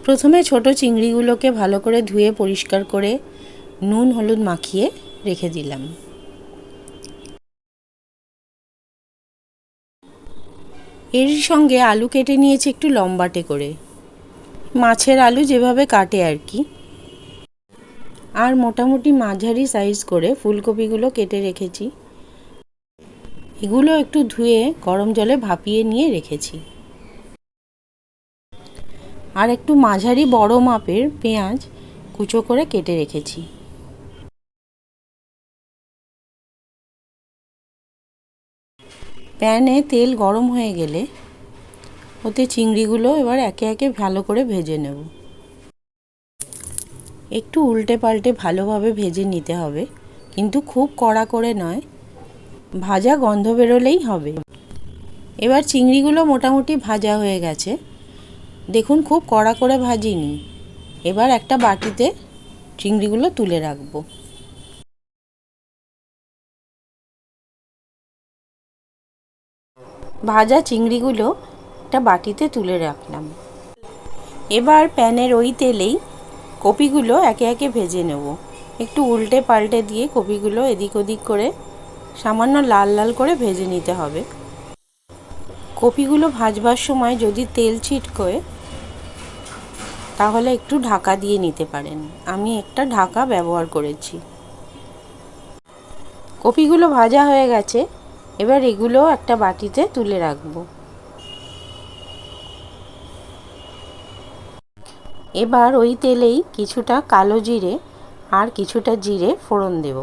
প্রথমে ছোট চিংড়িগুলোকে ভালো করে ধুয়ে পরিষ্কার করে নুন হলুদ মাখিয়ে রেখে দিলাম। এর সঙ্গে আলু কেটে নিয়েছি একটু লম্বাটে করে, মাছের আলু যেভাবে কাটে আর কি। আর মোটামুটি মাঝারি সাইজ করে ফুলকপিগুলো কেটে রেখেছি। এগুলো একটু ধুয়ে গরম জলে ভাপিয়ে নিয়ে রেখেছি। আর একটু মাঝারি বড় মাপের পেঁয়াজ কুচো করে কেটে রেখেছি। প্যানে তেল গরম হয়ে গেলে ওতে চিংড়িগুলো এবার একে একে ভালো করে ভেজে নেব। একটু উল্টে পাল্টে ভালোভাবে ভেজে নিতে হবে, কিন্তু খুব কড়া করে নয়, ভাজা গন্ধ বেরোলেই হবে। এবার চিংড়িগুলো মোটামুটি ভাজা হয়ে গেছে, দেখুন খুব কড়া করে ভাজিনি। এবার একটা বাটিতে চিংড়িগুলো তুলে রাখবো। ভাজা চিংড়িগুলো একটা বাটিতে তুলে রাখলাম। এবার প্যানের ওই তেলেই কপিগুলো একে একে ভেজে নেব। একটু উল্টে পাল্টে দিয়ে কপিগুলো এদিক ওদিক করে সামান্য লাল লাল করে ভেজে নিতে হবে। কপিগুলো ভাজবার সময় যদি তেল ছিটকোয় তাহলে একটু ঢাকা দিয়ে নিতে পারেন। আমি একটা ঢাকা ব্যবহার করেছি। কপিগুলো ভাজা হয়ে গেছে, এবার এগুলো একটা বাটিতে তুলে রাখবো। এবার ওই তেলেই কিছুটা কালো জিরে আর কিছুটা জিরে ফোড়ন দেব।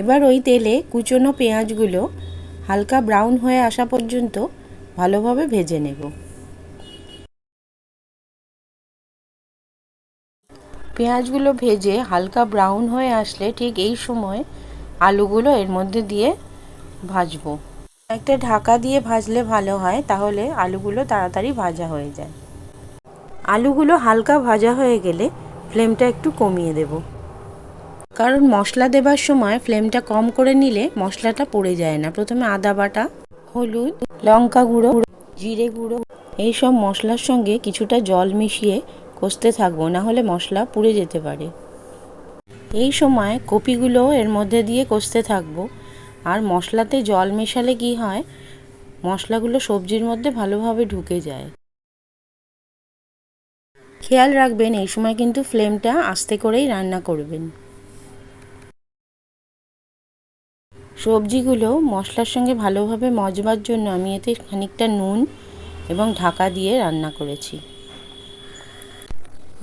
এবার ওই তেলে কুচনো পেঁয়াজগুলো হালকা ব্রাউন হয়ে আসা পর্যন্ত ভালোভাবে ভেজে নেব। পেঁয়াজগুলো ভেজে হালকা ব্রাউন হয়ে আসলে ঠিক এই সময় আলুগুলো এর মধ্যে দিয়ে ভাজবো। একটা ঢাকা দিয়ে ভাজলে ভালো হয়, তাহলে আলুগুলো তাড়াতাড়ি ভাজা হয়ে যায়। আলুগুলো হালকা ভাজা হয়ে গেলে ফ্লেমটা একটু কমিয়ে দেব, কারণ মশলা দেবার সময় ফ্লেমটা কম করে নিলে মশলাটা পড়ে যায় না। প্রথমে আদা বাটা, হলুদ, লঙ্কা গুঁড়ো, জিরে গুঁড়ো এইসব মশলার সঙ্গে কিছুটা জল মিশিয়ে কষতে থাকবো, না হলে মশলা পুড়ে যেতে পারে। এই সময় কপিগুলো এর মধ্যে দিয়ে কষতে থাকবো। আর মশলাতে জল মেশালে কি হয়, মশলাগুলো সবজির মধ্যে ভালোভাবে ঢুকে যায়। খেয়াল রাখবেন এই সময় কিন্তু ফ্লেমটা আস্তে করেই রান্না করবেন। সবজিগুলো মশলার সঙ্গে ভালোভাবে মজবার জন্য আমি এতে খানিকটা নুন এবং ঢাকা দিয়ে রান্না করেছি।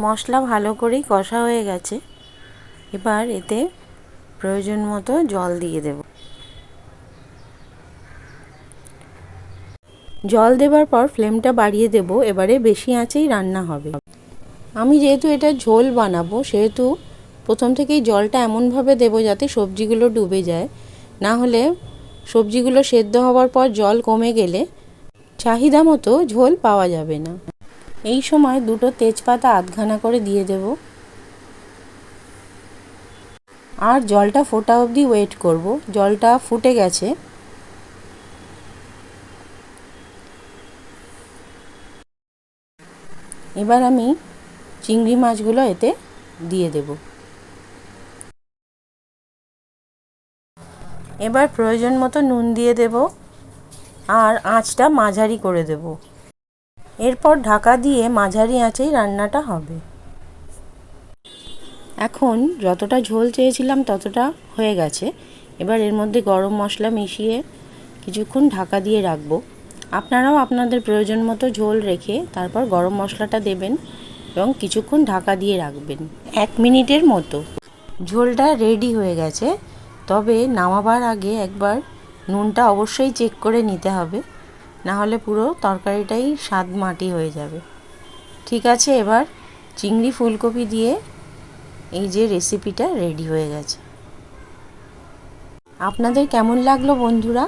মশলা ভালো করেই কষা হয়ে গেছে, এবার এতে প্রয়োজন মতো জল দিয়ে দেব। জল দেবার পর ফ্লেমটা বাড়িয়ে দেব। এবারে বেশি আঁচেই রান্না হবে। আমি যেহেতু এটা ঝোল বানাবো, সেহেতু প্রথম থেকেই জলটা এমনভাবে দেবো যাতে সবজিগুলো ডুবে যায়, না হলে সবজিগুলো সেদ্ধ হওয়ার পর জল কমে গেলে চাহিদা মতো ঝোল পাওয়া যাবে না। এই সময় দুটো তেজপাতা আধখানা করে দিয়ে দেব। আর জলটা ফোটা অবধি ওয়েট করব। জলটা ফুটে গেছে, এবার আমি চিংড়ি মাছগুলো এতে দিয়ে দেব। এবার প্রয়োজন মতো নুন দিয়ে দেব আর আঁচটা মাঝারি করে দেব। এরপর ঢাকা দিয়ে মাঝারি আঁচেই রান্নাটা হবে। এখন যতটা ঝোল চেয়েছিলাম ততটা হয়ে গেছে। এবার এর মধ্যে গরম মশলা মিশিয়ে কিছুক্ষণ ঢাকা দিয়ে রাখবো। আপনারাও আপনাদের প্রয়োজন মতো ঝোল রেখে তারপর গরম মশলাটা দেবেন এবং কিছুক্ষণ ঢাকা দিয়ে রাখবেন 1 মিনিটের মতো। ঝোলটা রেডি হয়ে গেছে, তবে নামাবার আগে একবার নুনটা অবশ্যই চেক করে নিতে হবে, না হলে পুরো তরকারিটাই স্বাদ মাটি হয়ে যাবে। ঠিক আছে, এবার চিংড়ি ফুলকপি দিয়ে এই যে রেসিপিটা রেডি হয়ে গেছে। আপনাদের কেমন লাগলো বন্ধুরা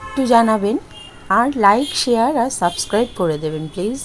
একটু জানাবেন, আর লাইক, শেয়ার আর সাবস্ক্রাইব করে দেবেন প্লিজ।